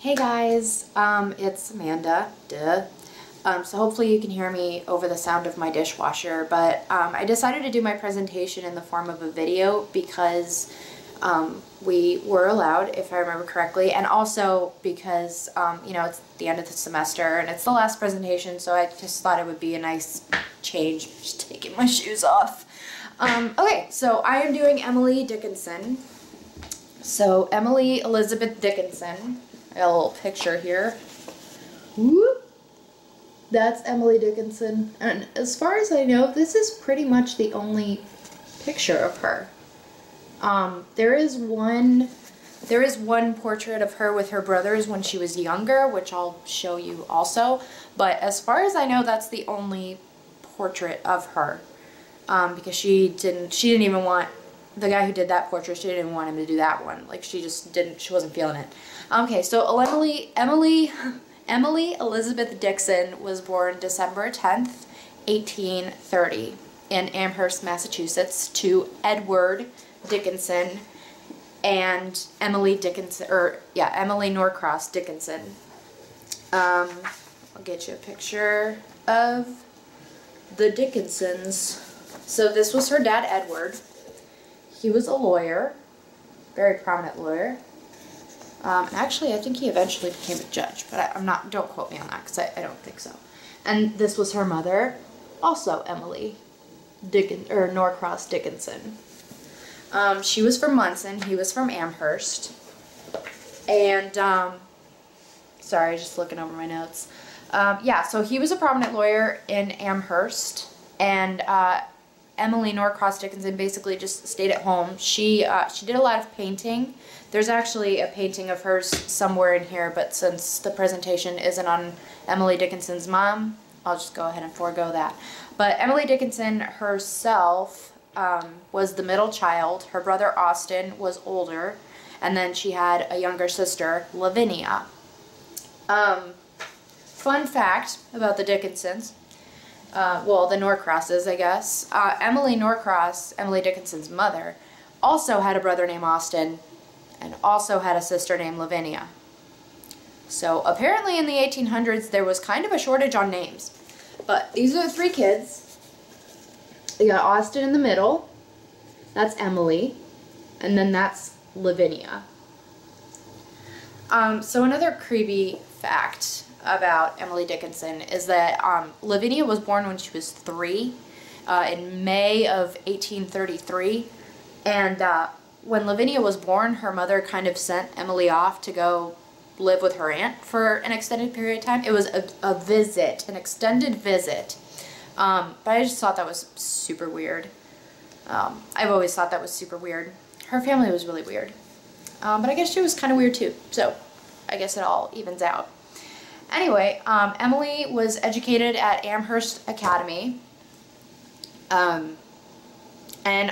Hey guys, it's Amanda, duh. So hopefully you can hear me over the sound of my dishwasher, but I decided to do my presentation in the form of a video because we were allowed, if I remember correctly, and also because, it's the end of the semester and it's the last presentation, so I just thought it would be a nice change, just taking my shoes off. Okay, so I am doing Emily Dickinson. So Emily Elizabeth Dickinson. I got a little picture here. Whoop. That's Emily Dickinson. And as far as I know, this is pretty much the only picture of her. There is one portrait of her with her brothers when she was younger, which I'll show you also. But as far as I know, that's the only portrait of her. Because she didn't even want, the guy who did that portrait, she didn't want him to do that one. Like, she wasn't feeling it. Okay, so Emily Elizabeth Dixon was born December 10th, 1830 in Amherst, Massachusetts to Edward Dickinson and Emily Norcross Dickinson. I'll get you a picture of the Dickinsons. So this was her dad, Edward. He was a lawyer, very prominent lawyer. Actually, I think he eventually became a judge, but don't quote me on that because I don't think so. And this was her mother, also Emily Norcross Dickinson. She was from Munson, he was from Amherst. And, sorry, just looking over my notes. So he was a prominent lawyer in Amherst, and Emily Norcross Dickinson basically just stayed at home. She did a lot of painting. There's actually a painting of hers somewhere in here, but since the presentation isn't on Emily Dickinson's mom, I'll just go ahead and forego that. But Emily Dickinson herself was the middle child. Her brother Austin was older, and then she had a younger sister, Lavinia. Fun fact about the Dickinsons. The Norcrosses, I guess. Emily Norcross, Emily Dickinson's mother, also had a brother named Austin and also had a sister named Lavinia. So apparently in the 1800s there was kind of a shortage on names. But these are the three kids. You got Austin in the middle. That's Emily. And then that's Lavinia. So another creepy fact about Emily Dickinson is that Lavinia was born when she was 3 in May of 1833, and when Lavinia was born, her mother kind of sent Emily off to go live with her aunt for an extended period of time. It was a visit, an extended visit, but I just thought that was super weird. I've always thought that was super weird. Her family was really weird, but I guess she was kind of weird too, so I guess it all evens out. Anyway, Emily was educated at Amherst Academy and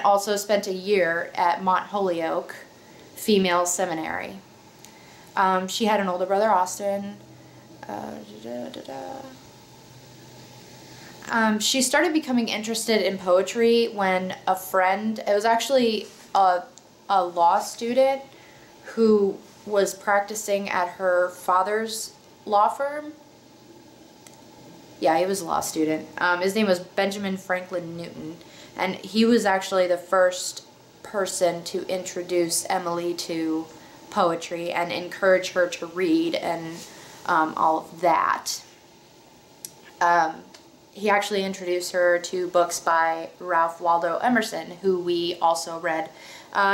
also spent a year at Mount Holyoke Female Seminary. She had an older brother, Austin. She started becoming interested in poetry when a friend, it was actually a law student who was practicing at her father's law firm. Yeah, he was a law student. His name was Benjamin Franklin Newton, and he was actually the first person to introduce Emily to poetry and encourage her to read and all of that. He actually introduced her to books by Ralph Waldo Emerson, who we also read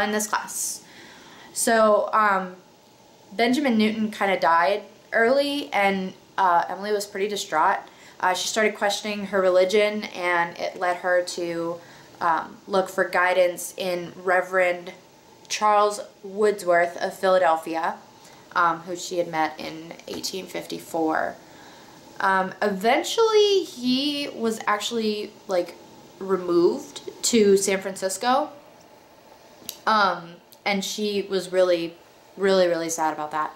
in this class. So Benjamin Newton kind of died early, and Emily was pretty distraught. She started questioning her religion, and it led her to look for guidance in Reverend Charles Wordsworth of Philadelphia, who she had met in 1854. Eventually, he was actually removed to San Francisco, and she was really, really, really sad about that.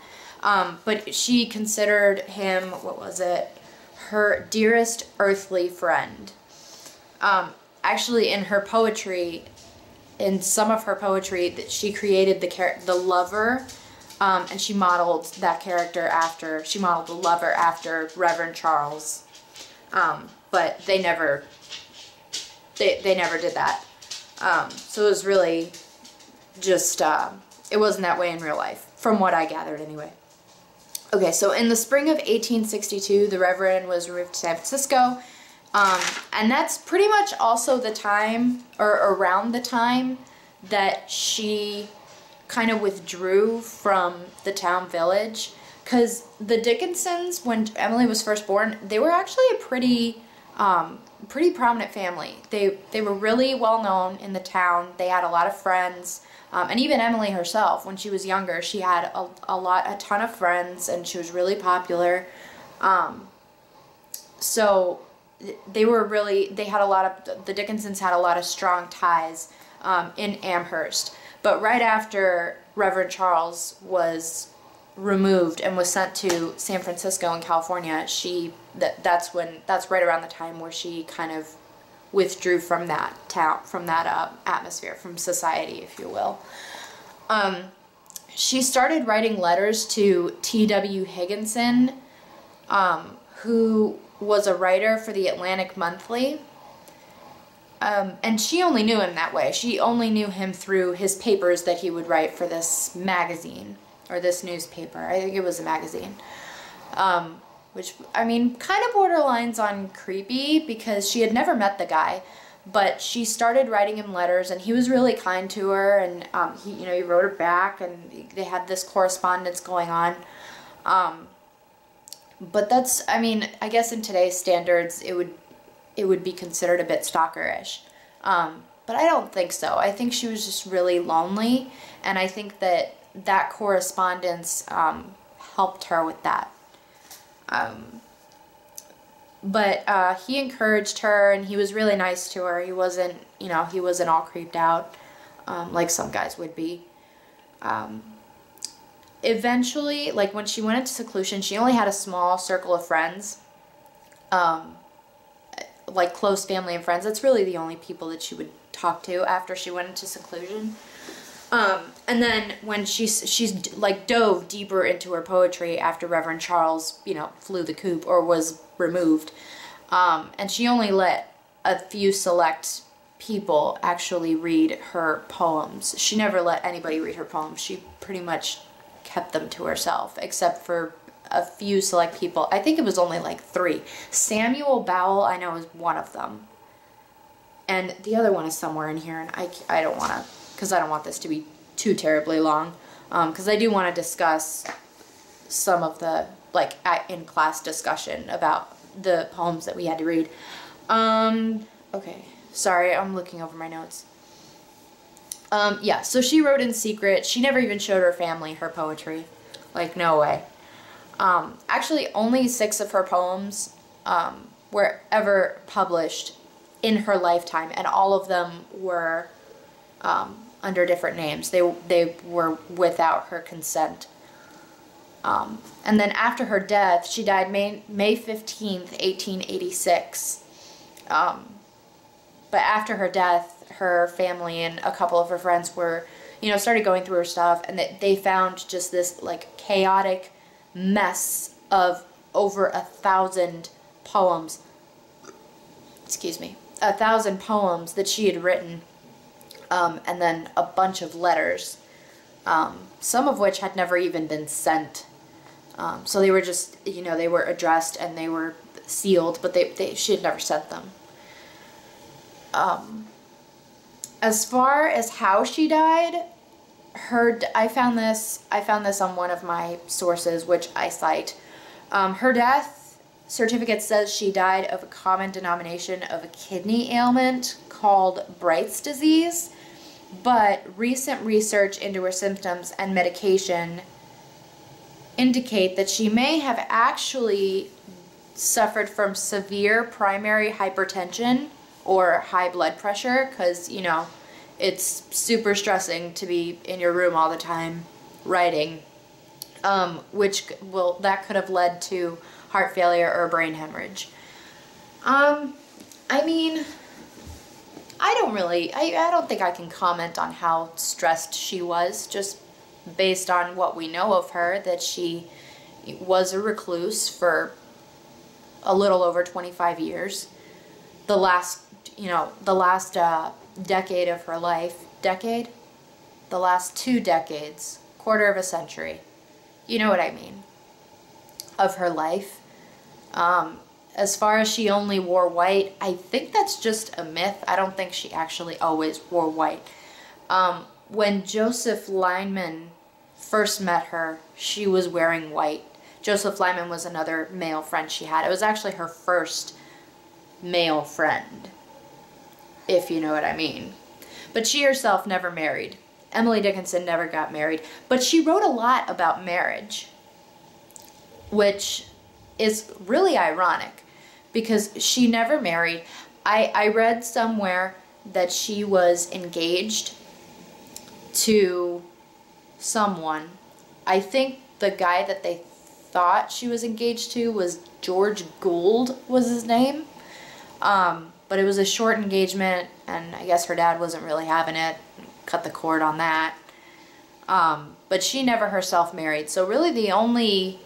But she considered him, her dearest earthly friend. Actually, in her poetry, in some of her poetry, that she created the lover And she modeled that character after, she modeled the lover after Reverend Charles. But they never did that. So it was really just, it wasn't that way in real life, from what I gathered anyway. Okay, so in the spring of 1862, the Reverend was removed to San Francisco, and that's pretty much also the time, or around the time, that she kind of withdrew from the town village, because the Dickinsons, when Emily was first born, they were actually a pretty prominent family. They were really well known in the town. They had a lot of friends. And even Emily herself, when she was younger, she had a ton of friends, and she was really popular. So they had a lot of, the Dickinsons had a lot of strong ties in Amherst. But right after Reverend Charles was removed and was sent to San Francisco in California, that's right around the time where she kind of withdrew from that town, from that atmosphere, from society, if you will. She started writing letters to T.W. Higginson, who was a writer for the Atlantic Monthly. And she only knew him that way. She only knew him through his papers that he would write for this magazine, or this newspaper. I think it was a magazine. Which, I mean, kind of borderlines on creepy, because she had never met the guy, but she started writing him letters, and he was really kind to her, and he wrote her back, and they had this correspondence going on. But that's, I mean, I guess in today's standards, it would be considered a bit stalkerish. But I don't think so. I think she was just really lonely, and I think that correspondence helped her with that. But he encouraged her, and he was really nice to her. He wasn't all creeped out, like some guys would be. Eventually, like when she went into seclusion, she only had a small circle of friends, like close family and friends. That's really the only people that she would talk to after she went into seclusion. And then when she's like dove deeper into her poetry after Reverend Charles, flew the coop or was removed, and she only let a few select people actually read her poems. She never let anybody read her poems. She pretty much kept them to herself, except for a few select people. I think it was only like 3. Samuel Bowell, I know, is one of them. And the other one is somewhere in here, and I don't want to, because I don't want this to be too terribly long, because I do want to discuss some of the, like, in-class discussion about the poems that we had to read. Okay, sorry, I'm looking over my notes. Yeah, so she wrote in secret. She never even showed her family her poetry. Like, no way. Actually, only 6 of her poems were ever published in her lifetime, and all of them were under different names. They were without her consent. And then after her death, she died May 15th, 1886. But after her death, her family and a couple of her friends were, started going through her stuff, and they found just this, like, chaotic mess of over 1,000 poems. Excuse me. 1,000 poems that she had written, and then a bunch of letters, some of which had never even been sent. So they were just, they were addressed and they were sealed, but she had never sent them. As far as how she died, I found this on one of my sources, which I cite. Her death certificate says she died of a common denomination of a kidney ailment called Bright's disease, but recent research into her symptoms and medication indicate that she may have actually suffered from severe primary hypertension or high blood pressure, because, it's super stressing to be in your room all the time writing, that could have led to heart failure or brain hemorrhage. I mean, I don't think I can comment on how stressed she was, just based on what we know of her, that she was a recluse for a little over 25 years. The last decade of her life, the last 2 decades, quarter of a century, you know what I mean, of her life. As far as she only wore white, I think that's just a myth. I don't think she actually always wore white. When Joseph Lyman first met her, she was wearing white. Joseph Lyman was another male friend she had. It was actually her first male friend, if you know what I mean. But she herself never married. Emily Dickinson never got married. But she wrote a lot about marriage, which is really ironic because she never married. I read somewhere that she was engaged to someone. I think the guy that they thought she was engaged to was George Gould was his name. But it was a short engagement, and I guess her dad wasn't really having it. Cut the cord on that. But she never herself married. So really the only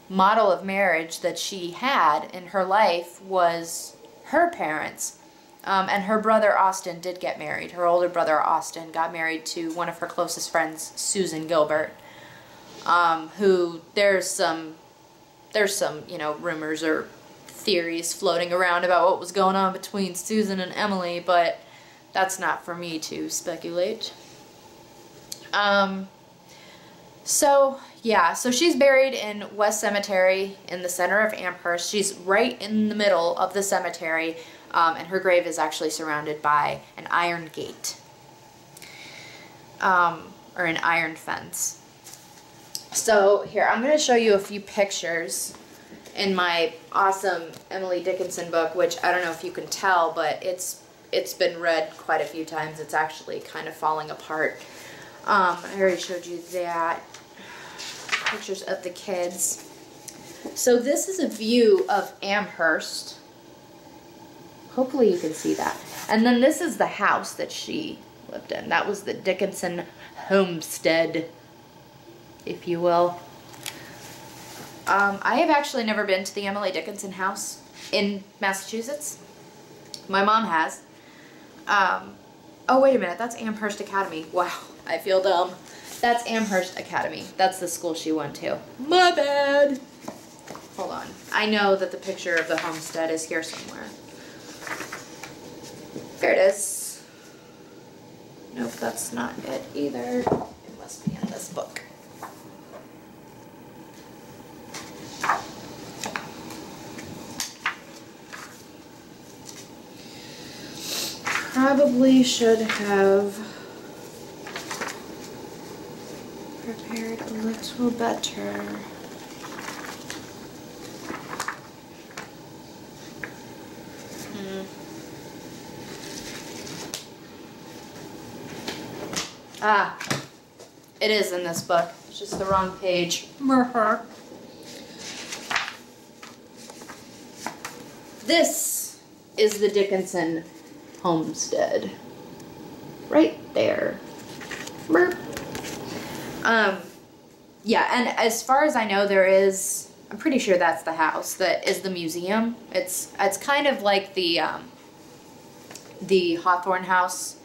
model of marriage that she had in her life was her parents. And her brother Austin did get married. Her older brother Austin got married to one of her closest friends, Susan Gilbert, who there's some rumors or theories floating around about what was going on between Susan and Emily, but that's not for me to speculate. So she's buried in West Cemetery in the center of Amherst. She's right in the middle of the cemetery, and her grave is actually surrounded by an iron gate, or an iron fence. So here, I'm going to show you a few pictures in my awesome Emily Dickinson book, which I don't know if you can tell, but it's been read quite a few times. It's actually kind of falling apart. I already showed you that. Pictures of the kids. So this is a view of Amherst. Hopefully you can see that. And then this is the house that she lived in. That was the Dickinson homestead, if you will. I have actually never been to the Emily Dickinson house in Massachusetts. My mom has. Oh, wait a minute. That's Amherst Academy. Wow, I feel dumb. That's Amherst Academy. That's the school she went to. My bad. Hold on. I know that the picture of the homestead is here somewhere. There it is. Nope, that's not it either. It must be in this book. Probably should have prepared a little better. Ah, it is in this book. It's just the wrong page. This is the Dickinson homestead. Right there. Yeah, and as far as I know, I'm pretty sure that's the house that is the museum. It's kind of like the Hawthorne House.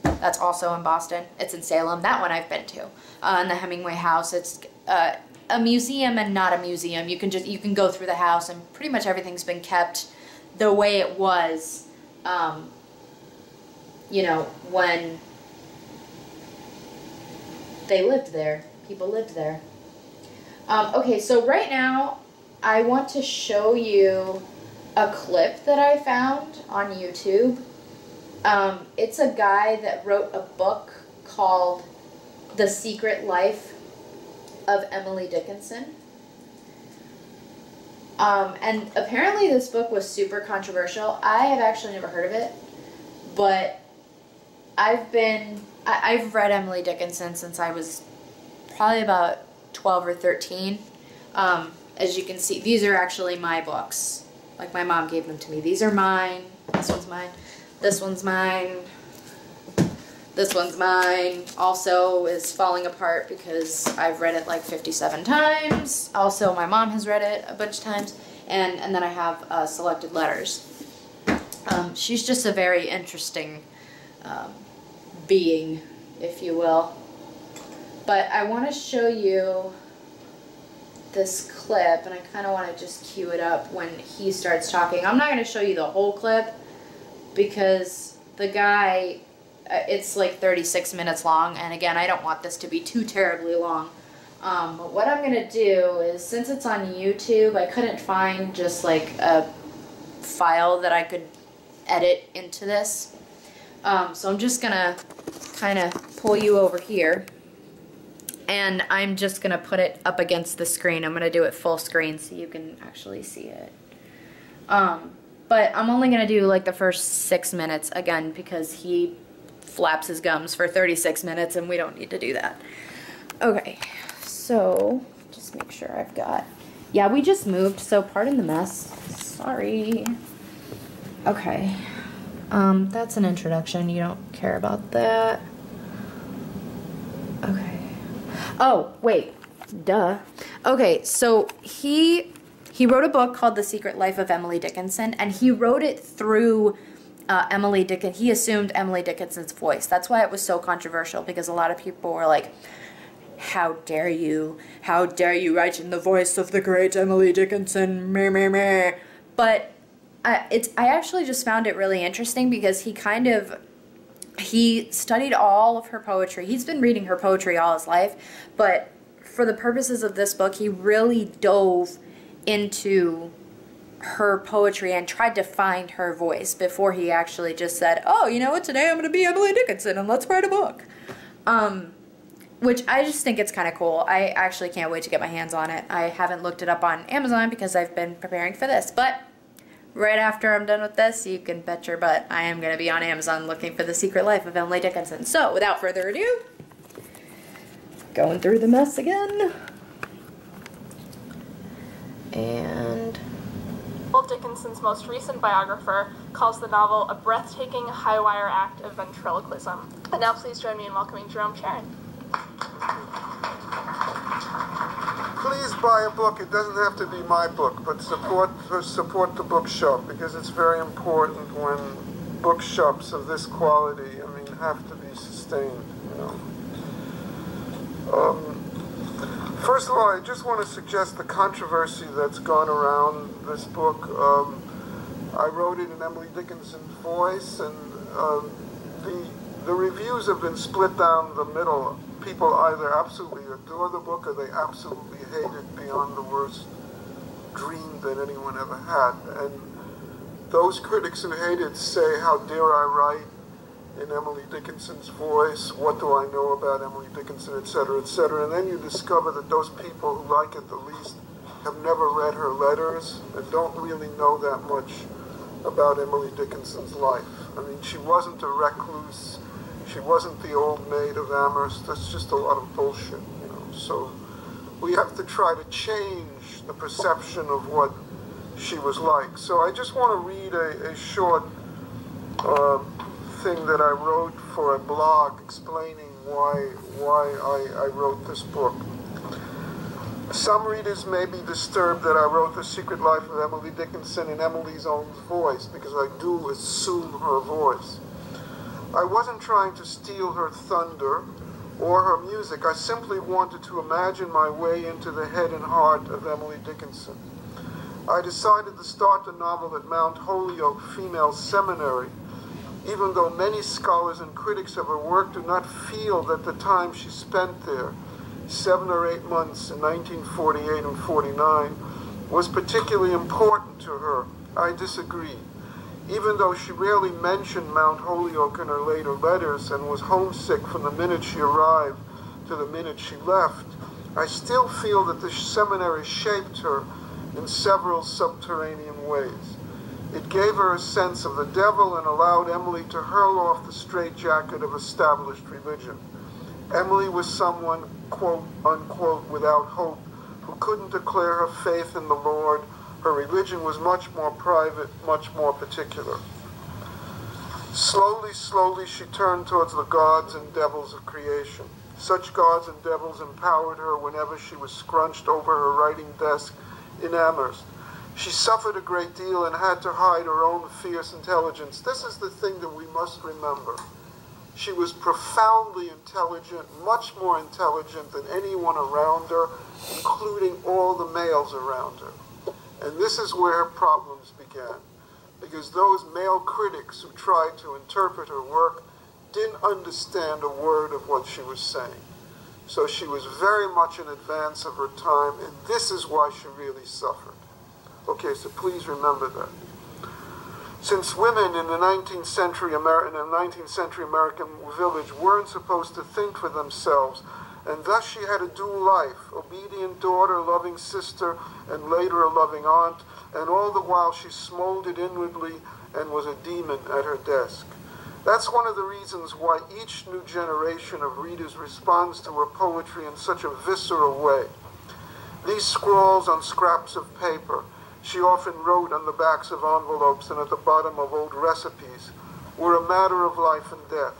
That's also in Boston. It's in Salem. That one I've been to. And the Hemingway House. It's a museum and not a museum. You can go through the house, and pretty much everything's been kept the way it was. When they lived there. People lived there. Okay, so right now I want to show you a clip that I found on YouTube. It's a guy that wrote a book called The Secret Life of Emily Dickinson. And apparently this book was super controversial. I have actually never heard of it, but I've read Emily Dickinson since I was probably about 12 or 13. As you can see, these are actually my books. Like, my mom gave them to me. These are mine. This one's mine. This one's mine. This one's mine. Also is falling apart because I've read it like 57 times. Also, my mom has read it a bunch of times. And then I have selected letters. She's just a very interesting being, if you will. But I want to show you this clip, and I kind of want to just cue it up when he starts talking. I'm not going to show you the whole clip because the guy, it's like 36 minutes long, and again, I don't want this to be too terribly long. But what I'm going to do is, since it's on YouTube, I couldn't find just like a file that I could edit into this. So I'm just going to kind of pull you over here. And I'm just going to put it up against the screen. I'm going to do it full screen so you can actually see it. But I'm only going to do like the first 6 minutes again because he flaps his gums for 36 minutes and we don't need to do that. Okay, so just make sure I've got... Yeah, we just moved, so pardon the mess. Sorry. Okay. That's an introduction. You don't care about that. Okay. Oh, wait. Duh. Okay, so he wrote a book called The Secret Life of Emily Dickinson, and he wrote it through Emily Dickinson. He assumed Emily Dickinson's voice. That's why it was so controversial, because a lot of people were like, how dare you write in the voice of the great Emily Dickinson, meh, meh, meh. But I actually just found it really interesting because he studied all of her poetry. He's been reading her poetry all his life, but for the purposes of this book, he really dove into her poetry and tried to find her voice before he actually just said, oh, you know what, today I'm going to be Emily Dickinson and let's write a book. Which I just think it's kind of cool. I actually can't wait to get my hands on it. I haven't looked it up on Amazon because I've been preparing for this, but right after I'm done with this, you can bet your butt I am going to be on Amazon looking for The Secret Life of Emily Dickinson. So, without further ado, going through the mess again. And... Well, Dickinson's most recent biographer calls the novel a breathtaking high-wire act of ventriloquism. And now please join me in welcoming Jerome Sharon. Please buy a book. It doesn't have to be my book, but support the bookshop, because it's very important when bookshops of this quality, have to be sustained, First of all, I just want to suggest the controversy that's gone around this book. I wrote it in Emily Dickinson's voice, and the reviews have been split down the middle. People either absolutely adore the book or they absolutely hate it beyond the worst dream that anyone ever had. And those critics who hate it say, how dare I write in Emily Dickinson's voice, what do I know about Emily Dickinson, etc., etc. And then you discover that those people who like it the least have never read her letters and don't really know that much about Emily Dickinson's life. She wasn't a recluse. She wasn't the old maid of Amherst. That's just a lot of bullshit, So we have to try to change the perception of what she was like. So I just want to read a short thing that I wrote for a blog explaining why I wrote this book. Some readers may be disturbed that I wrote The Secret Life of Emily Dickinson in Emily's own voice, because I do assume her voice. I wasn't trying to steal her thunder or her music. I simply wanted to imagine my way into the head and heart of Emily Dickinson. I decided to start the novel at Mount Holyoke Female Seminary, even though many scholars and critics of her work do not feel that the time she spent there, 7 or 8 months in 1948 and 49, was particularly important to her. I disagree. Even though she rarely mentioned Mount Holyoke in her later letters and was homesick from the minute she arrived to the minute she left, I still feel that the seminary shaped her in several subterranean ways. It gave her a sense of the devil and allowed Emily to hurl off the straitjacket of established religion. Emily was someone, quote, unquote, without hope, who couldn't declare her faith in the Lord. Her religion was much more private, much more particular. Slowly, slowly she turned towards the gods and devils of creation. Such gods and devils empowered her whenever she was scrunched over her writing desk in Amherst. She suffered a great deal and had to hide her own fierce intelligence. This is the thing that we must remember. She was profoundly intelligent, much more intelligent than anyone around her, including all the males around her. And this is where her problems began, because those male critics who tried to interpret her work didn't understand a word of what she was saying. So she was very much in advance of her time, and this is why she really suffered. Okay, so please remember that. Since women in the 19th century American village weren't supposed to think for themselves, and thus she had a dual life, obedient daughter, loving sister, and later a loving aunt, and all the while she smoldered inwardly and was a demon at her desk. That's one of the reasons why each new generation of readers responds to her poetry in such a visceral way. These scrawls on scraps of paper, she often wrote on the backs of envelopes and at the bottom of old recipes, were a matter of life and death.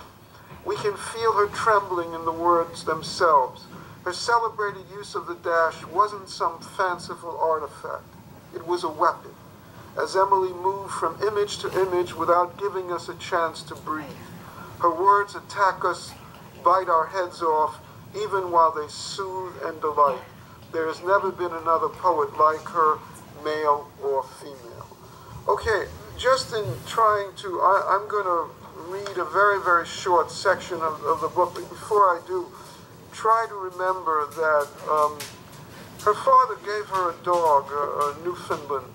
We can feel her trembling in the words themselves. Her celebrated use of the dash wasn't some fanciful artifact. It was a weapon, as Emily moved from image to image without giving us a chance to breathe. Her words attack us, bite our heads off, even while they soothe and delight. There has never been another poet like her, male or female. Okay, just in trying to, I'm going to read a very, very short section of the book, but before I do, try to remember that her father gave her a dog, a Newfoundland,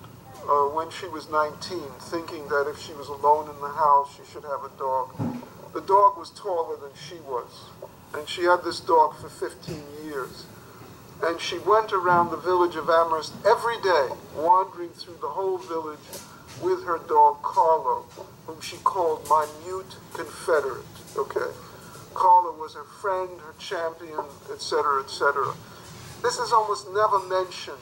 when she was 19, thinking that if she was alone in the house, she should have a dog. The dog was taller than she was, and she had this dog for 15 years. And she went around the village of Amherst every day, wandering through the whole village with her dog Carlo, whom she called my mute confederate. Okay, Carlo was her friend, her champion, etc., etc. This is almost never mentioned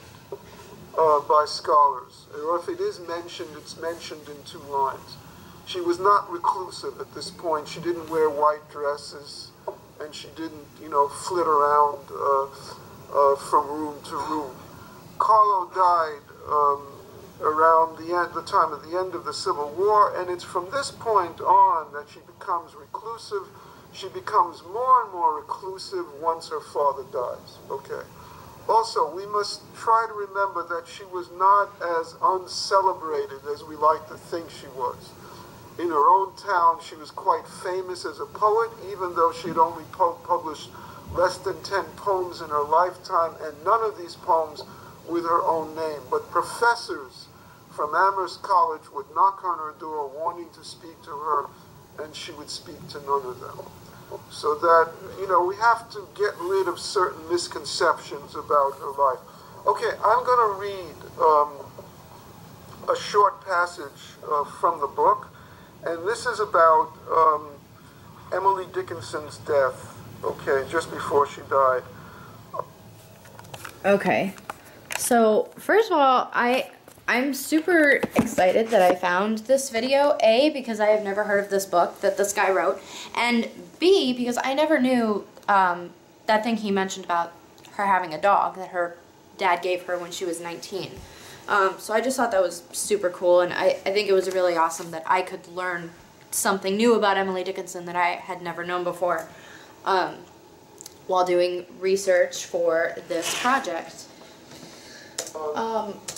by scholars, or if it is mentioned, it's mentioned in 2 lines. She was not reclusive at this point. She didn't wear white dresses, and she didn't, flit around from room to room. Carlo died around the time of the end of the Civil War, and it's from this point on that she becomes reclusive. She becomes more and more reclusive once her father dies. Okay. Also, we must try to remember that she was not as uncelebrated as we like to think she was. In her own town, she was quite famous as a poet, even though she had only published less than 10 poems in her lifetime, and none of these poems with her own name. But professors from Amherst College would knock on her door wanting to speak to her, and she would speak to none of them. So that, we have to get rid of certain misconceptions about her life. Okay, I'm going to read a short passage from the book, and this is about Emily Dickinson's death. Okay, just before she died. Okay, so first of all, I'm super excited that I found this video, A, because I have never heard of this book that this guy wrote, and B, because I never knew that thing he mentioned about her having a dog that her dad gave her when she was 19. So I just thought that was super cool, and I think it was really awesome that I could learn something new about Emily Dickinson that I had never known before while doing research for this project.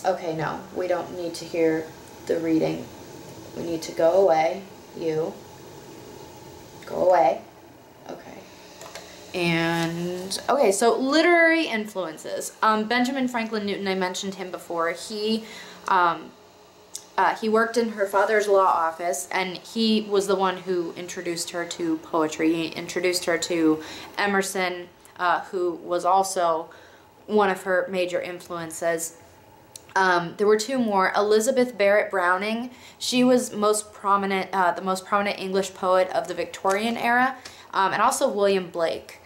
Okay, no, we don't need to hear the reading. We need to go away. You. Go away. Okay. And, okay, so literary influences. Benjamin Franklin Newton, I mentioned him before. He worked in her father's law office, and he was the one who introduced her to poetry. He introduced her to Emerson, who was also one of her major influences. There were 2 more. Elizabeth Barrett Browning. She was the most prominent English poet of the Victorian era, and also William Blake.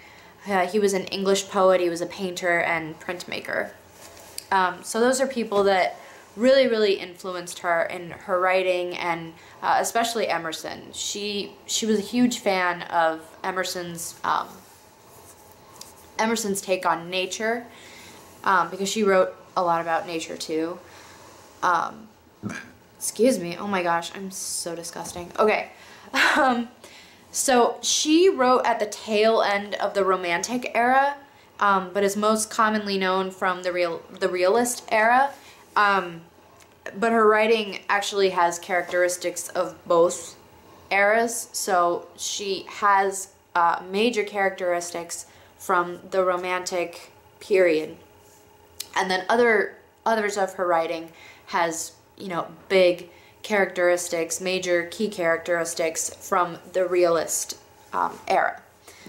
He was an English poet. He was a painter and printmaker. So those are people that really, really influenced her in her writing, and especially Emerson. She was a huge fan of Emerson's take on nature, because she wrote a lot about nature too. Excuse me. Oh my gosh, I'm so disgusting. Okay. So she wrote at the tail end of the Romantic era, but is most commonly known from the Realist era. But her writing actually has characteristics of both eras. So she has major characteristics from the Romantic period, and then others of her writing has, you know, big characteristics, major key characteristics from the Realist era.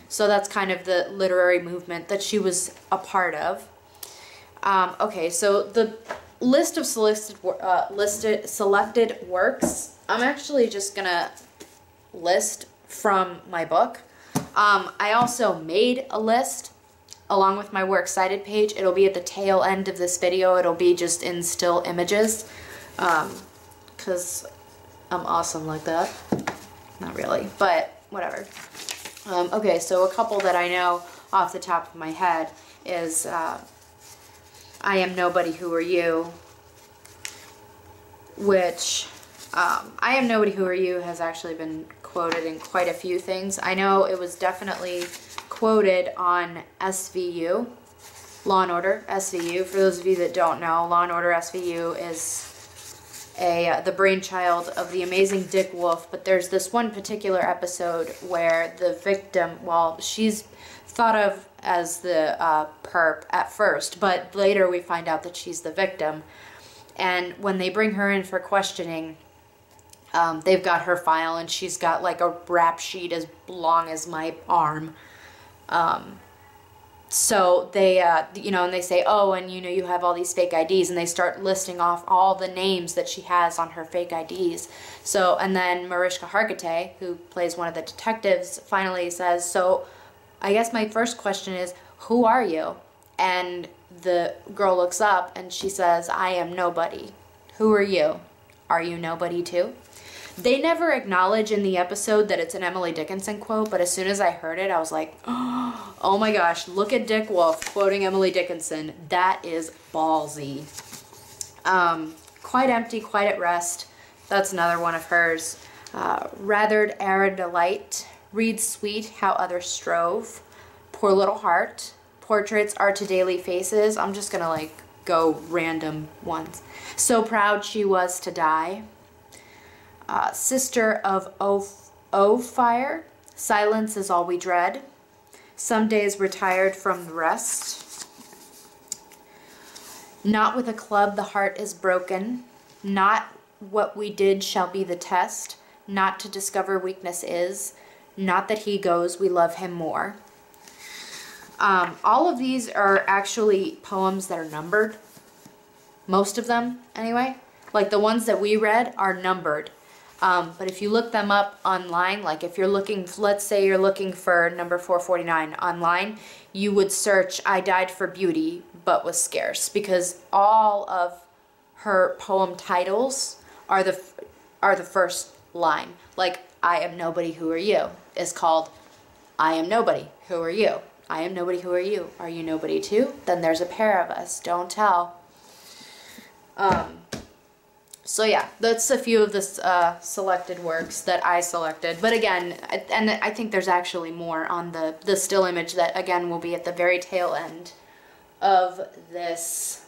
So that's kind of the literary movement that she was a part of. Okay, so the list of selected works, I'm actually just gonna list from my book. I also made a list along with my works cited page. It'll be at the tail end of this video. It'll be just in still images, because I'm awesome like that. Not really, but whatever. Okay, so a couple that I know off the top of my head is I Am Nobody, Who Are You? Which, I Am Nobody, Who Are You has actually been quoted in quite a few things. I know it was definitely quoted on SVU, Law and Order SVU. For those of you that don't know, Law and Order SVU is the brainchild of the amazing Dick Wolf, but there's this one particular episode where the victim, well, she's thought of as the perp at first, but later we find out that she's the victim. And when they bring her in for questioning, they've got her file, and she's got like a rap sheet as long as my arm. So they, you know, and they say, oh, and you know, you have all these fake IDs, and they start listing off all the names that she has on her fake IDs. So, and then Mariska Hargitay, who plays one of the detectives, finally says, so I guess my first question is, who are you? And the girl looks up and she says, I am nobody. Who are you? Are you nobody too? They never acknowledge in the episode that it's an Emily Dickinson quote, but as soon as I heard it, I was like, oh my gosh, look at Dick Wolf quoting Emily Dickinson. That is ballsy. Quite Empty, Quite at Rest. That's another one of hers. Rathered Arid Delight. Read Sweet, How Others Strove. Poor Little Heart. Portraits Are to Daily Faces. I'm just gonna like go random ones. So Proud She Was to Die. Sister of O Fire. Silence Is All We Dread. Some Days Retired from the Rest. Not With a Club the Heart is Broken. Not What We Did Shall Be the Test. Not To Discover Weakness Is. Not That He Goes, We Love Him More. All of these are actually poems that are numbered. Most of them, anyway. Like the ones that we read are numbered. But if you look them up online, like if you're looking, let's say you're looking for number 449 online, you would search I Died for Beauty, but was scarce, because all of her poem titles are the first line. Like I Am Nobody, Who Are You is called I Am Nobody, Who Are You? I am nobody, who are you? Are you nobody too? Then there's a pair of us, don't tell. So yeah, that's a few of the selected works that I selected. But again, and I think there's actually more on the still image that, again, will be at the very tail end of this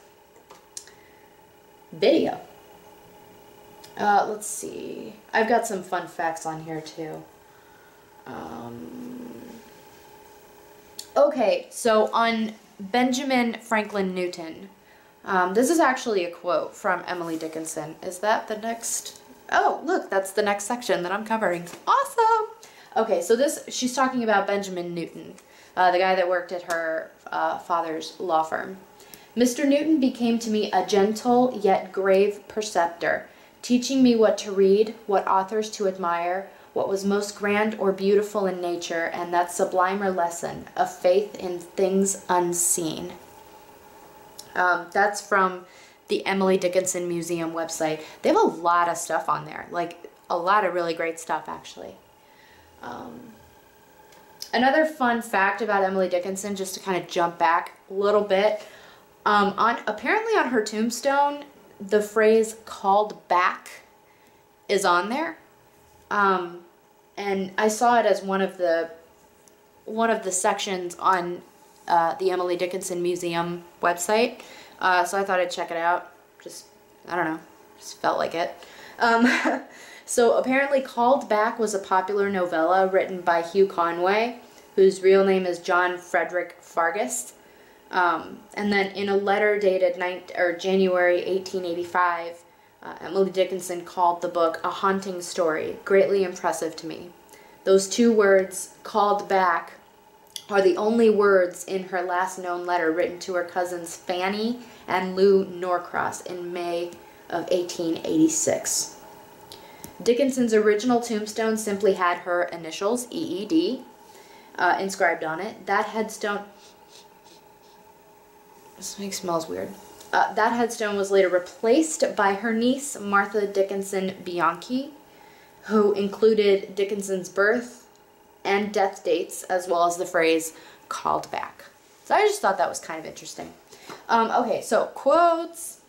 video. Let's see. I've got some fun facts on here too. Okay, so on Benjamin Franklin Newton, this is actually a quote from Emily Dickinson. Is that the next? Oh, look, that's the next section that I'm covering. Awesome! Okay, so she's talking about Benjamin Newton, the guy that worked at her father's law firm. Mr. Newton became to me a gentle yet grave preceptor, teaching me what to read, what authors to admire, what was most grand or beautiful in nature, and that sublimer lesson of faith in things unseen. That's from the Emily Dickinson Museum website. They have a lot of stuff on there, like a lot of really great stuff, actually. Another fun fact about Emily Dickinson, just to kind of jump back a little bit, apparently on her tombstone, the phrase "called back" is on there, and I saw it as one of the sections on the Emily Dickinson Museum website, so I thought I'd check it out. Just, I don't know, just felt like it. So apparently Called Back was a popular novella written by Hugh Conway, whose real name is John Frederick Fargus. And then in a letter dated January 1885, Emily Dickinson called the book a haunting story, greatly impressive to me. Those two words, called back, are the only words in her last known letter written to her cousins Fanny and Lou Norcross in May of 1886. Dickinson's original tombstone simply had her initials, EED, inscribed on it. That headstone... This smells weird. That headstone was later replaced by her niece, Martha Dickinson Bianchi, who included Dickinson's birth and death dates, as well as the phrase, called back. So I just thought that was kind of interesting. Okay, so quotes.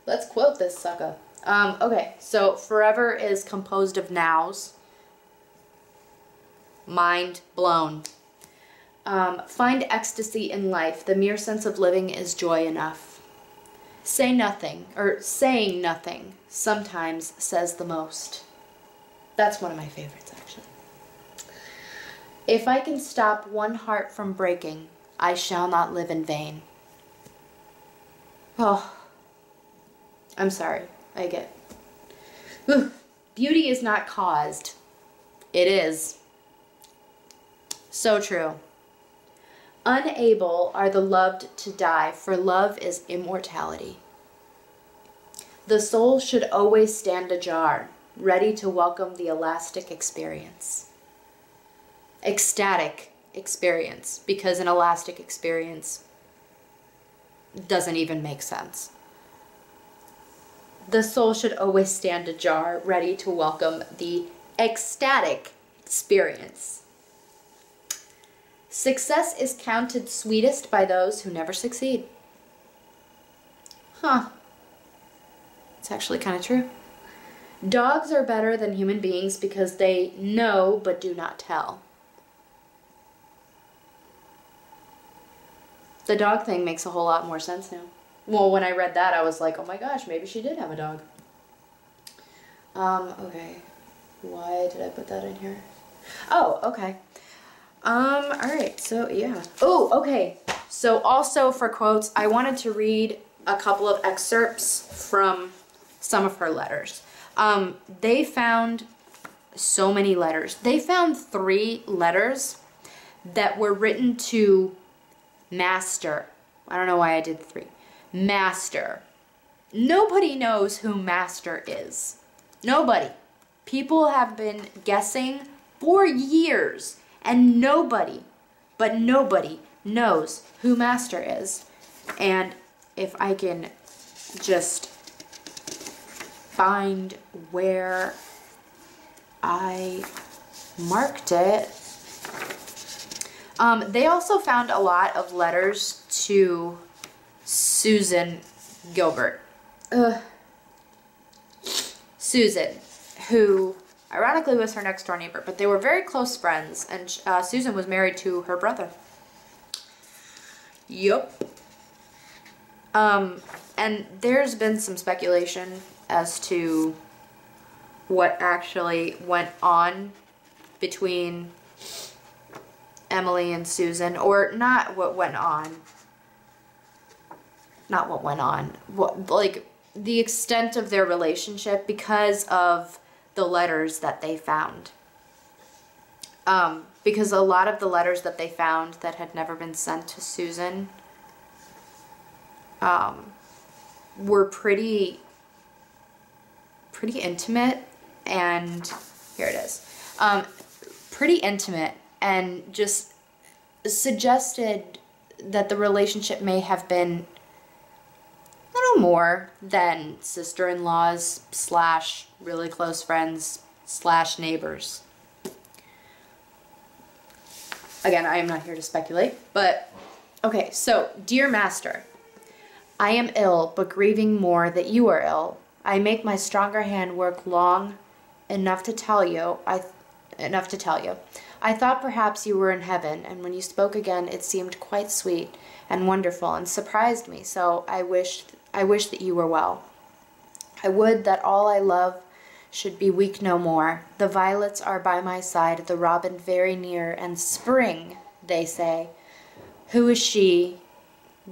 Let's quote this sucker. Okay, so forever is composed of nows. Mind blown. Find ecstasy in life. The mere sense of living is joy enough. Say nothing, or saying nothing, sometimes says the most. That's one of my favorites, actually. If I can stop one heart from breaking, I shall not live in vain. Oh, I'm sorry. I get it. Beauty is not caused. It is. So true. Unable are the loved to die, for love is immortality. The soul should always stand ajar, ready to welcome the elastic experience. Ecstatic experience, because an elastic experience doesn't even make sense. The soul should always stand ajar, ready to welcome the ecstatic experience. Success is counted sweetest by those who never succeed. Huh. It's actually kind of true. Dogs are better than human beings because they know but do not tell. The dog thing makes a whole lot more sense now. Well, when I read that, I was like, oh my gosh, maybe she did have a dog. Okay. Why did I put that in here? Oh, okay. Alright, so yeah. Oh, okay. So also for quotes, I wanted to read a couple of excerpts from some of her letters. They found so many letters. They found 3 letters that were written to Master. I don't know why I did 3. Master. Nobody knows who Master is. Nobody. People have been guessing for years, and nobody, but nobody, knows who Master is. And if I can just find where I marked it. They also found a lot of letters to Susan Gilbert. Susan, who ironically was her next door neighbor, but they were very close friends, and Susan was married to her brother. Yup. And there's been some speculation as to what actually went on between Emily and Susan, or not what went on. Not what went on. What, like, the extent of their relationship because of the letters that they found. Because a lot of the letters that they found that had never been sent to Susan were pretty intimate, and here it is. Pretty intimate, and just suggested that the relationship may have been, I don't know, more than sister-in-laws / really close friends / neighbors. Again, I am not here to speculate, but okay, so, dear master, I am ill, but grieving more that you are ill. I make my stronger hand work long enough to tell you. I thought perhaps you were in heaven, and when you spoke again, it seemed quite sweet and wonderful, and surprised me. So I wish that you were well. I would that all I love should be weak no more. The violets are by my side, the robin very near, and spring, they say. Who is she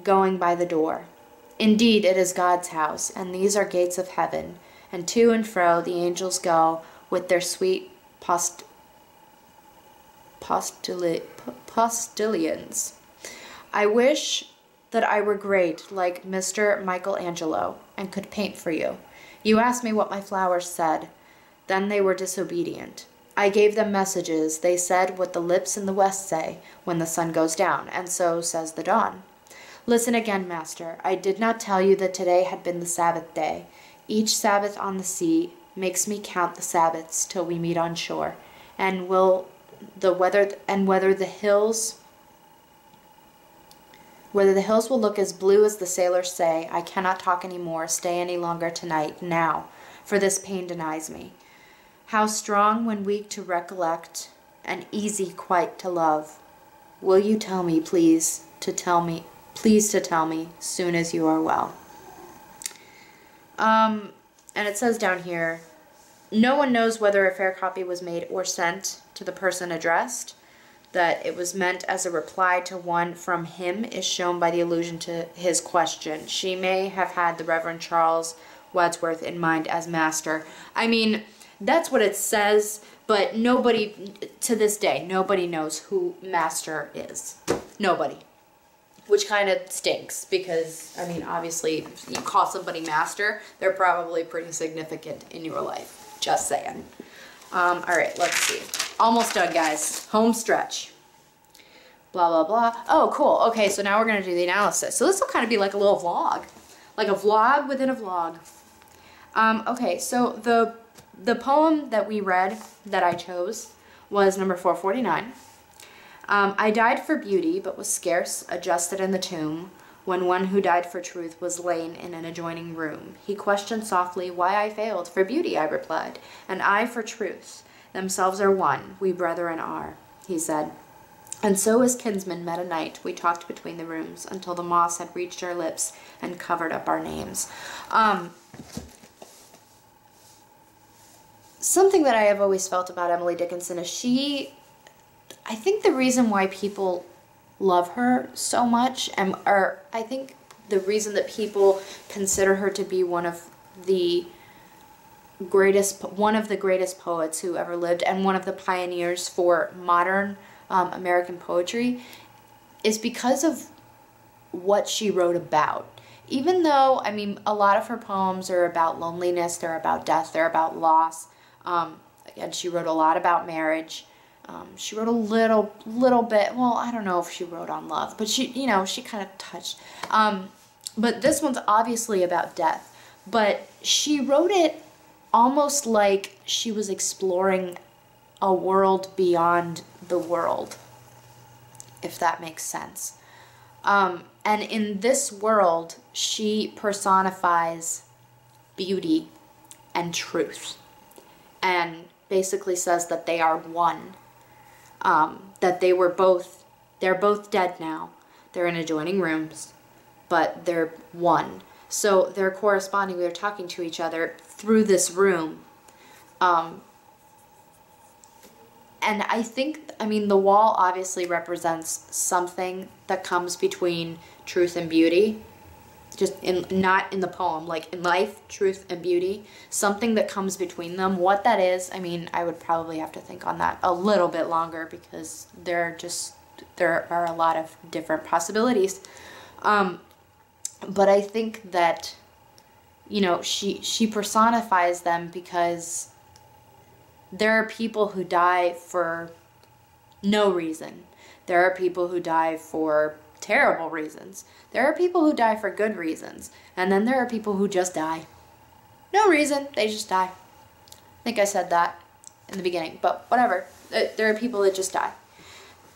going by the door? Indeed, it is God's house, and these are gates of heaven, and to and fro the angels go with their sweet postilions. I wish that I were great, like Mr. Michelangelo, and could paint for you. You asked me what my flowers said. Then they were disobedient. I gave them messages. They said what the lips in the west say when the sun goes down, and so says the dawn. Listen again, master. I did not tell you that today had been the Sabbath day. Each Sabbath on the sea makes me count the Sabbaths till we meet on shore. And whether the hills will look as blue as the sailors say, I cannot talk any more, stay any longer tonight, now, for this pain denies me. How strong when weak to recollect, and easy quite to love. Will you tell me, please to tell me, soon as you are well. And it says down here, no one knows whether a fair copy was made or sent to the person addressed. That it was meant as a reply to one from him is shown by the allusion to his question. She may have had the Reverend Charles Wadsworth in mind as master. I mean, that's what it says, but nobody, to this day, nobody knows who master is. Nobody. Which kind of stinks because, I mean, obviously, if you call somebody master, they're probably pretty significant in your life. Just saying. All right, let's see. Almost done, guys. Home stretch. Blah, blah, blah. Oh, cool. Okay, so now we're going to do the analysis. So this will kind of be like a little vlog. Like a vlog within a vlog. Okay, so the poem that we read, that I chose, was number 449. I died for beauty, but was scarce adjusted in the tomb, when one who died for truth was lain in an adjoining room. He questioned softly why I failed. For beauty, I replied, and I for truth. Themselves are one, we brethren are, he said. And so as kinsmen met a night, we talked between the rooms, until the moss had reached our lips and covered up our names. Something that I have always felt about Emily Dickinson is I think the reason why people love her so much, or I think the reason that people consider her to be one of the greatest poets who ever lived, and one of the pioneers for modern American poetry, is because of what she wrote about. Even though, I mean, a lot of her poems are about loneliness, they're about death, they're about loss. Again, she wrote a lot about marriage. She wrote a little bit, well, I don't know if she wrote on love, but she kind of touched. But this one's obviously about death. But she wrote it almost like she was exploring a world beyond the world, if that makes sense. And in this world, she personifies beauty and truth, and basically says that they are one. That they're both dead now. They're in adjoining rooms, but they're one. So they're corresponding, they're talking to each other through this room. And I think, I mean, the wall obviously represents something that comes between truth and beauty. Not in the poem, like in life, truth and beauty, something that comes between them. What that is, I mean, I would probably have to think on that a little bit longer, because there are a lot of different possibilities. But I think that, she personifies them, because there are people who die for no reason. There are people who die for terrible reasons. There are people who die for good reasons. And then there are people who just die. No reason, they just die. I think I said that in the beginning, but whatever. There are people that just die.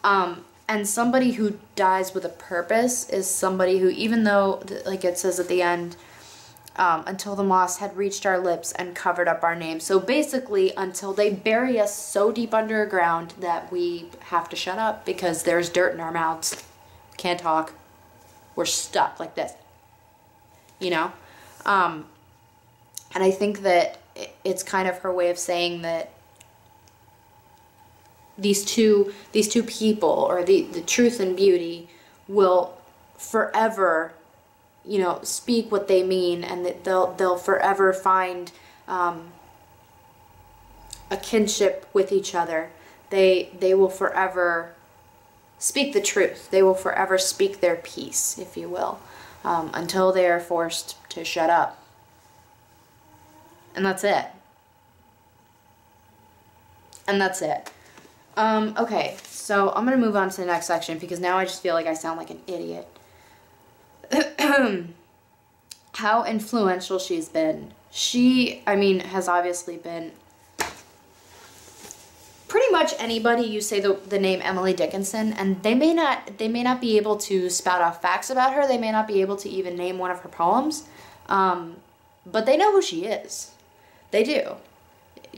And somebody who dies with a purpose is somebody who, even though, like it says at the end, until the moss had reached our lips and covered up our names. So basically, until they bury us so deep underground that we have to shut up because there's dirt in our mouths. Can't talk. We're stuck like this. You know? And I think that it's kind of her way of saying that these two people, or the truth and beauty, will forever, you know, speak what they mean, and that they'll forever find a kinship with each other. They will forever speak the truth. They will forever speak their piece, if you will, until they are forced to shut up. And that's it. And that's it. Okay, so I'm going to move on to the next section because now I just feel like I sound like an idiot. How influential she's been. She, I mean, has obviously been pretty much anybody you say the name Emily Dickinson, and they may not be able to spout off facts about her. They may not be able to even name one of her poems, but they know who she is. They do.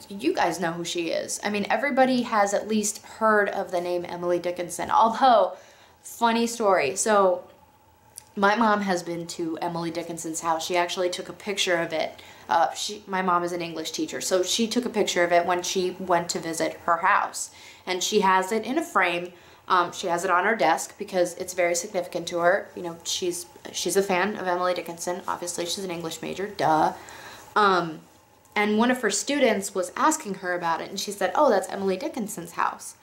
You guys know who she is. I mean, everybody has at least heard of the name Emily Dickinson. Although, funny story. So, my mom has been to Emily Dickinson's house. She actually took a picture of it. My mom is an English teacher, so she took a picture of it when she went to visit her house. And she has it in a frame. She has it on her desk because it's very significant to her. You know, she's a fan of Emily Dickinson. Obviously, she's an English major. Duh. And one of her students was asking her about it, and she said, "Oh, that's Emily Dickinson's house."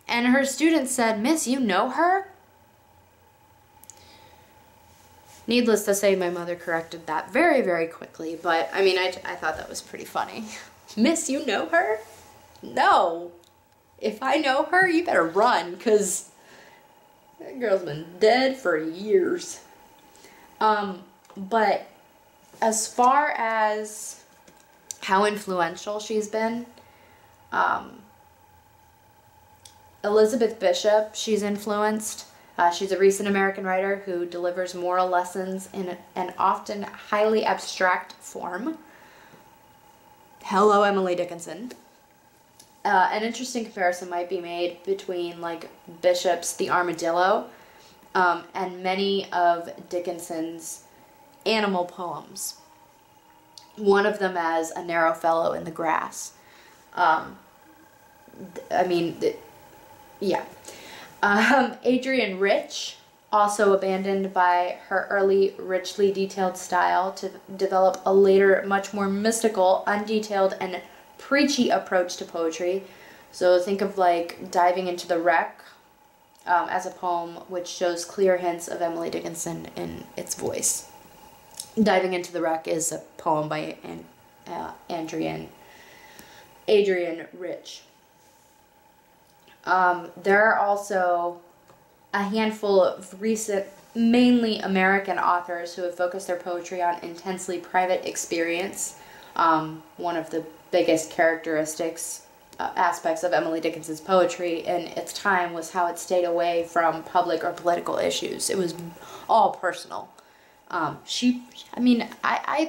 And her student said, "Miss, you know her?" Needless to say, my mother corrected that very, very quickly, but I mean, I thought that was pretty funny. "Miss, you know her?" No. If I know her, you better run, because that girl's been dead for years. But as far as how influential she's been, Elizabeth Bishop, she's influenced. She's a recent American writer who delivers moral lessons in an often highly abstract form. Hello, Emily Dickinson. An interesting comparison might be made between, like, Bishop's The Armadillo and many of Dickinson's animal poems. One of them as A Narrow Fellow in the Grass. Yeah. Adrienne Rich, also abandoned by her early richly detailed style to develop a later, much more mystical, undetailed, and preachy approach to poetry. So think of like Diving into the Wreck as a poem which shows clear hints of Emily Dickinson in its voice. Diving into the Wreck is a poem by Adrienne Rich. There are also a handful of recent, mainly American authors who have focused their poetry on intensely private experience. One of the biggest characteristics, aspects of Emily Dickinson's poetry in its time was how it stayed away from public or political issues. It was all personal. I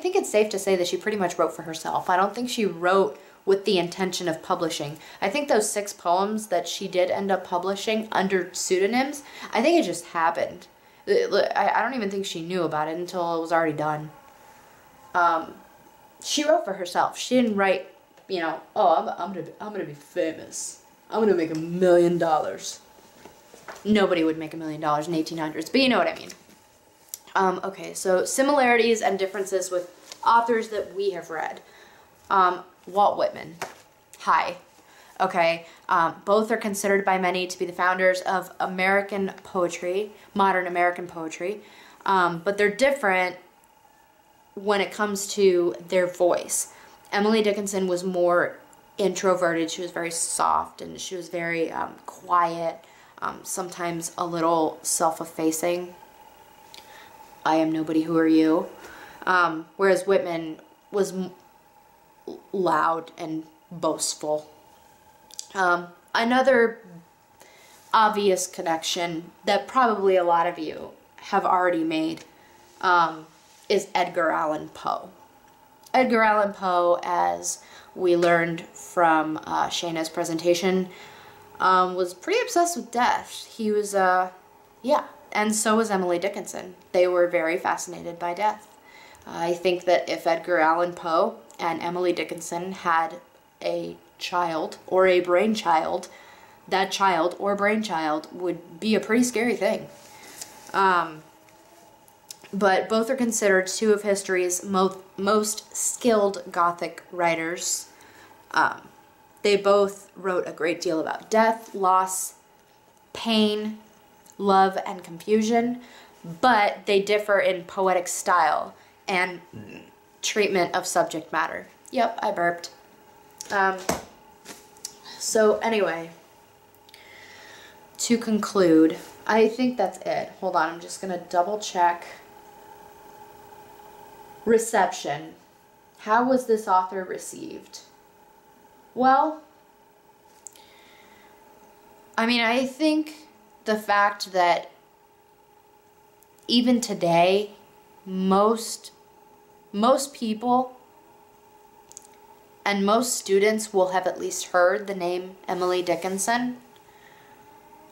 think it's safe to say that she pretty much wrote for herself. I don't think she wrote with the intention of publishing. I think those 6 poems that she did end up publishing under pseudonyms, I think it just happened. I don't even think she knew about it until it was already done. She wrote for herself. She didn't write, oh, I'm gonna be famous. I'm gonna make $1 million. Nobody would make $1 million in 1800s, but you know what I mean. Okay, so similarities and differences with authors that we have read. Walt Whitman. Hi. Okay, both are considered by many to be the founders of American poetry, modern American poetry, but they're different when it comes to their voice. Emily Dickinson was more introverted. She was very soft and she was very quiet. sometimes a little self-effacing. I am nobody, who are you? Whereas Whitman was loud and boastful. Another obvious connection that probably a lot of you have already made is Edgar Allan Poe. Edgar Allan Poe, as we learned from Shayna's presentation, was pretty obsessed with death. He was, yeah, and so was Emily Dickinson. They were very fascinated by death. I think that if Edgar Allan Poe and Emily Dickinson had a child or a brainchild, that child or brainchild would be a pretty scary thing. But both are considered two of history's most skilled Gothic writers. They both wrote a great deal about death, loss, pain, love, and confusion, but they differ in poetic style and treatment of subject matter. Yep, I burped. So anyway, to conclude, I think that's it. Hold on, I'm just going to double check. Reception. How was this author received? Well, I mean, I think the fact that even today, most people and most students will have at least heard the name Emily Dickinson.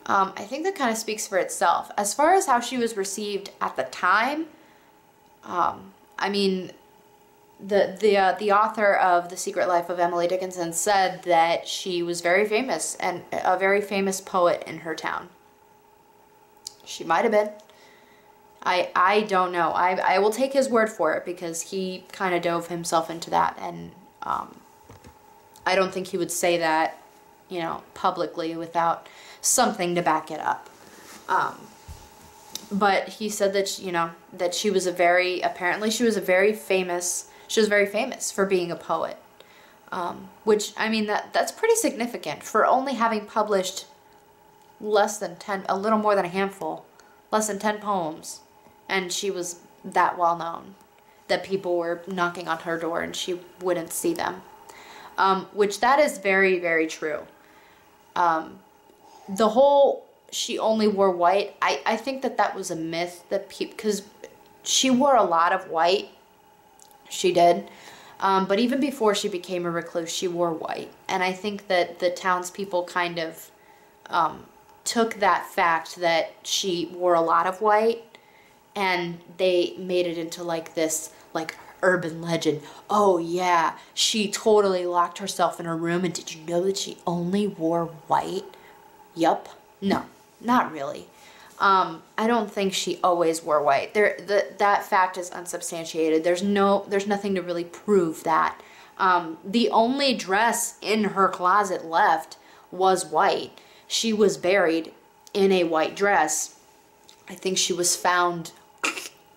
I think that kind of speaks for itself. As far as how she was received at the time, I mean, the author of The Secret Life of Emily Dickinson said that she was very famous and a very famous poet in her town. She might have been. I don't know. I will take his word for it because he kind of dove himself into that, and I don't think he would say that, you know, publicly without something to back it up. But he said that, you know, that she was apparently she was very famous for being a poet. Which, I mean, that's pretty significant for only having published a little more than a handful, less than 10 poems. And she was that well known that people were knocking on her door and she wouldn't see them. Which that is very, very true. The whole she only wore white, I think that was a myth that because she wore a lot of white. She did. But even before she became a recluse, she wore white. And I think that the townspeople kind of took that fact that she wore a lot of white and they made it into like this like urban legend. Oh yeah, she totally locked herself in her room, and did you know that she only wore white? Yup. No, not really. I don't think she always wore white. That fact is unsubstantiated. There's nothing to really prove that. The only dress in her closet left was white. She was buried in a white dress. I think she was found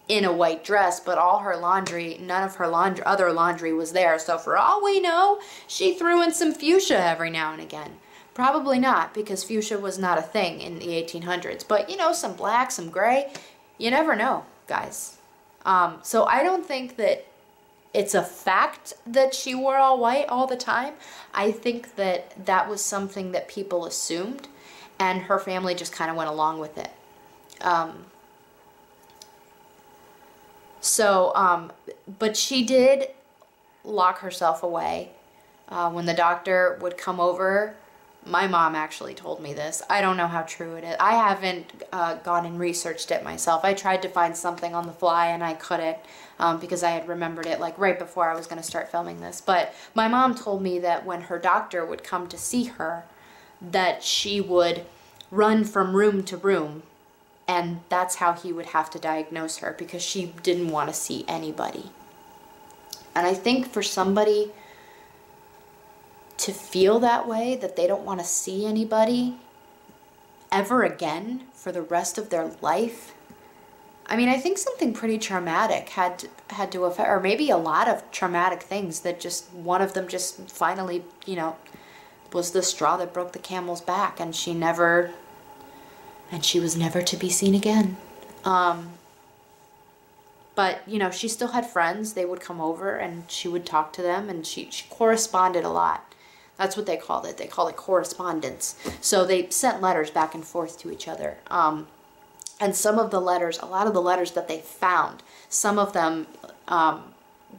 in a white dress, but all her laundry, none of her other laundry was there. So for all we know, she threw in some fuchsia every now and again. Probably not, because fuchsia was not a thing in the 1800s. But, you know, some black, some gray, you never know, guys. So I don't think that it's a fact that she wore all white all the time. I think that was something that people assumed, and her family just kind of went along with it. But she did lock herself away. When the doctor would come over, my mom actually told me this. I don't know how true it is. I haven't gone and researched it myself. I tried to find something on the fly and I couldn't because I had remembered it like right before I was going to start filming this. But my mom told me that when her doctor would come to see her, that she would run from room to room, and that's how he would have to diagnose her, because she didn't want to see anybody. And I think for somebody to feel that way, that they don't want to see anybody ever again for the rest of their life, I mean, I think something pretty traumatic had to affect, or maybe a lot of traumatic things that just, one of them just finally, you know, was the straw that broke the camel's back, and she never and she was never to be seen again. But, you know, she still had friends. They would come over and she would talk to them, and she corresponded a lot. That's what they called it. They called it correspondence. So they sent letters back and forth to each other. And some of the letters, a lot of the letters that they found, some of them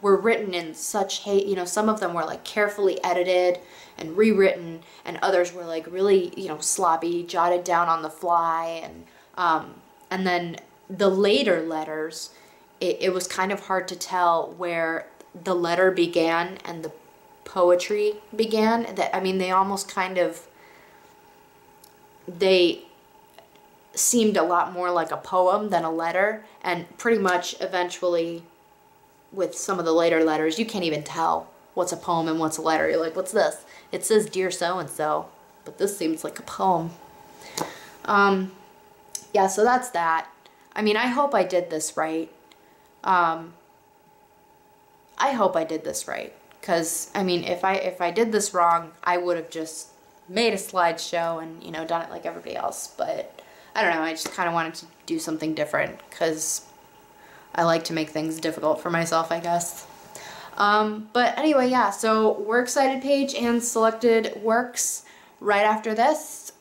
were written in such hate, you know, some of them were like carefully edited and rewritten, and others were like really, you know, sloppy, jotted down on the fly. And then the later letters, it was kind of hard to tell where the letter began and the poetry began. That, I mean, they almost kind of, they seemed a lot more like a poem than a letter, and pretty much eventually with some of the later letters you can't even tell what's a poem and what's a letter. You're like, what's this? It says dear so-and-so, but this seems like a poem. Yeah, so that's that. I mean, I hope I did this right. I hope I did this right, because I mean, if I did this wrong, I would have just made a slideshow and, you know, done it like everybody else. But I don't know, I just kind of wanted to do something different because I like to make things difficult for myself, I guess. But anyway, yeah, so Works Cited page and selected works right after this.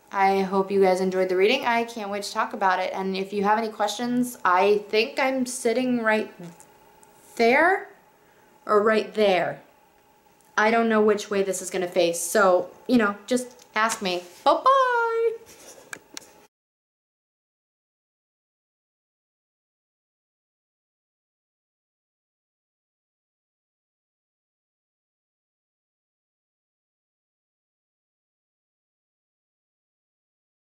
I hope you guys enjoyed the reading. I can't wait to talk about it. And if you have any questions, I think I'm sitting right there or right there. I don't know which way this is going to face. So, you know, just ask me. Bye-bye!